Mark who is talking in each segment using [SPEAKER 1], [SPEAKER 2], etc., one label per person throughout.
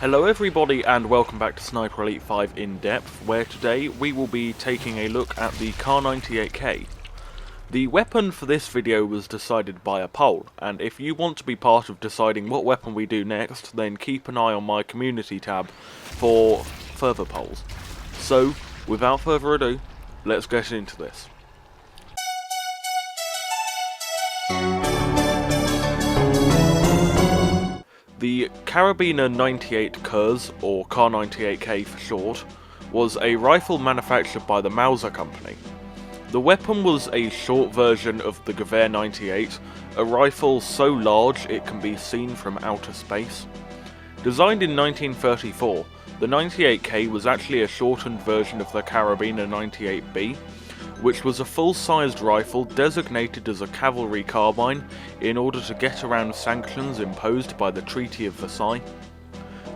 [SPEAKER 1] Hello everybody and welcome back to Sniper Elite 5 In Depth, where today we will be taking a look at the Kar98k. The weapon for this video was decided by a poll, and if you want to be part of deciding what weapon we do next, then keep an eye on my community tab for further polls. So, without further ado, let's get into this. The Carabiner 98 Kurs, or Kar98k for short, was a rifle manufactured by the Mauser company. The weapon was a short version of the Gewehr 98, a rifle so large it can be seen from outer space. Designed in 1934, the 98k was actually a shortened version of the Carabiner 98B, which was a full-sized rifle designated as a cavalry carbine in order to get around sanctions imposed by the Treaty of Versailles.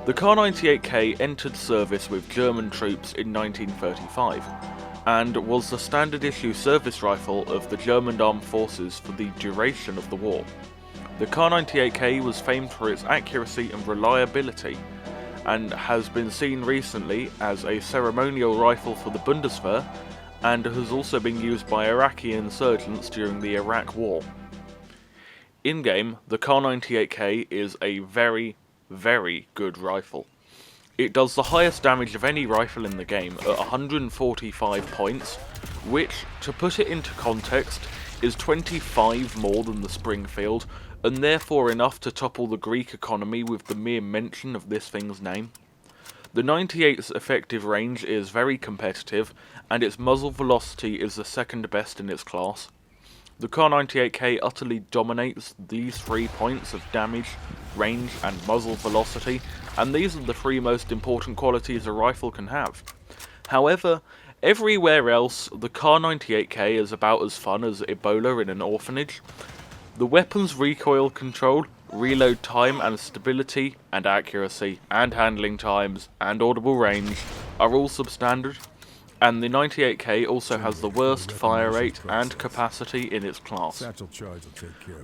[SPEAKER 1] The Kar98k entered service with German troops in 1935, and was the standard issue service rifle of the German armed forces for the duration of the war. The Kar98k was famed for its accuracy and reliability, and has been seen recently as a ceremonial rifle for the Bundeswehr, and has also been used by Iraqi insurgents during the Iraq War. In-game, the Kar98k is a very, very good rifle. It does the highest damage of any rifle in the game at 145 points, which, to put it into context, is 25 more than the Springfield, and therefore enough to topple the Greek economy with the mere mention of this thing's name. The 98's effective range is very competitive, and its muzzle velocity is the second best in its class. The Kar98k utterly dominates these 3 points of damage, range and muzzle velocity, and these are the 3 most important qualities a rifle can have. However, everywhere else, the Kar98k is about as fun as Ebola in an orphanage. The weapon's recoil control, reload time and stability and accuracy and handling times and audible range are all substandard, and the 98k also has the worst fire rate and capacity in its class.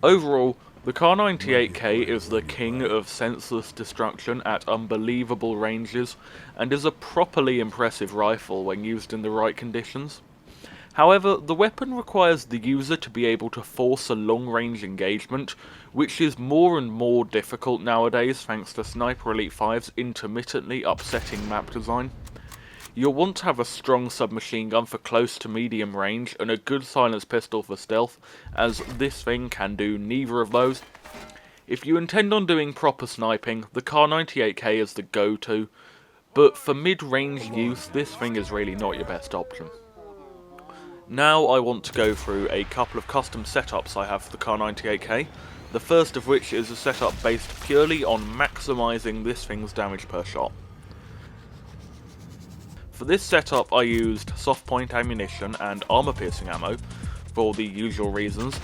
[SPEAKER 1] Overall, the Kar98k is the king of senseless destruction at unbelievable ranges, and is a properly impressive rifle when used in the right conditions. However, the weapon requires the user to be able to force a long-range engagement, which is more and more difficult nowadays thanks to Sniper Elite 5's intermittently upsetting map design. You'll want to have a strong submachine gun for close to medium range and a good silenced pistol for stealth, as this thing can do neither of those. If you intend on doing proper sniping, the Kar98k is the go-to, but for mid-range use, this thing is really not your best option. Now I want to go through a couple of custom setups I have for the Kar98k, the first of which is a setup based purely on maximising this thing's damage per shot. For this setup I used soft point ammunition and armour piercing ammo for the usual reasons,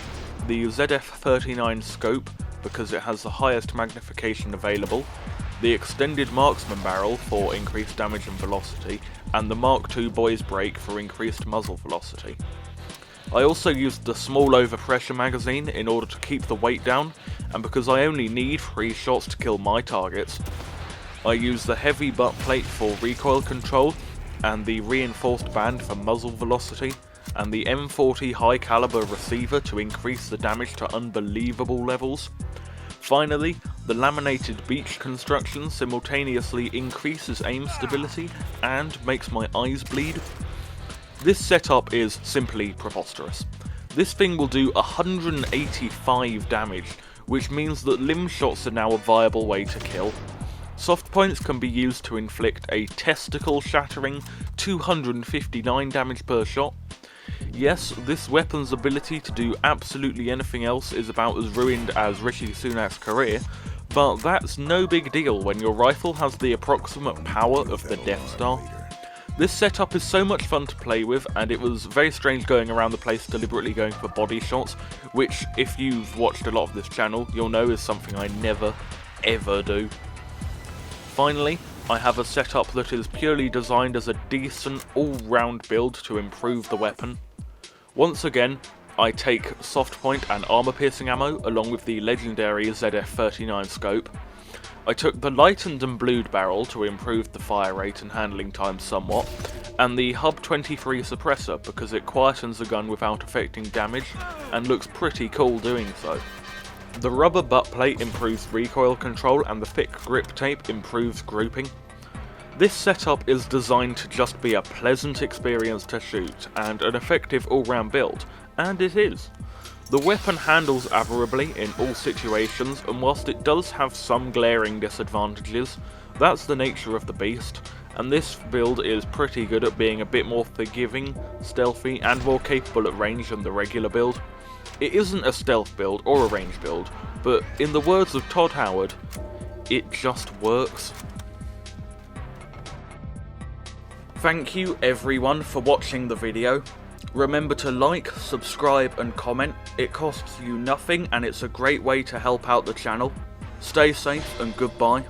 [SPEAKER 1] the ZF39 scope because it has the highest magnification available, the extended marksman barrel for increased damage and velocity, and the Mark II boys brake for increased muzzle velocity. I also used the small overpressure magazine in order to keep the weight down, and because I only need 3 shots to kill my targets. I used the heavy butt plate for recoil control, and the reinforced band for muzzle velocity, and the M40 high caliber receiver to increase the damage to unbelievable levels. Finally, the laminated beach construction simultaneously increases aim stability and makes my eyes bleed. This setup is simply preposterous. This thing will do 185 damage, which means that limb shots are now a viable way to kill. Soft points can be used to inflict a testicle shattering 259 damage per shot. Yes, this weapon's ability to do absolutely anything else is about as ruined as Rishi Sunak's career, but that's no big deal when your rifle has the approximate power of the Death Star. This setup is so much fun to play with, and it was very strange going around the place deliberately going for body shots, which if you've watched a lot of this channel, you'll know is something I never, ever do. Finally, I have a setup that is purely designed as a decent all-round build to improve the weapon. Once again, I take soft point and armour piercing ammo along with the legendary ZF39 scope. I took the lightened and blued barrel to improve the fire rate and handling time somewhat, and the Hub 23 suppressor because it quietens the gun without affecting damage and looks pretty cool doing so. The rubber butt plate improves recoil control and the thick grip tape improves grouping. This setup is designed to just be a pleasant experience to shoot and an effective all-round build, and it is. The weapon handles admirably in all situations, and whilst it does have some glaring disadvantages, that's the nature of the beast, and this build is pretty good at being a bit more forgiving, stealthy, and more capable at range than the regular build. It isn't a stealth build or a range build, but in the words of Todd Howard, it just works. Thank you everyone for watching the video. Remember to like, subscribe and comment. It costs you nothing and it's a great way to help out the channel. Stay safe and goodbye.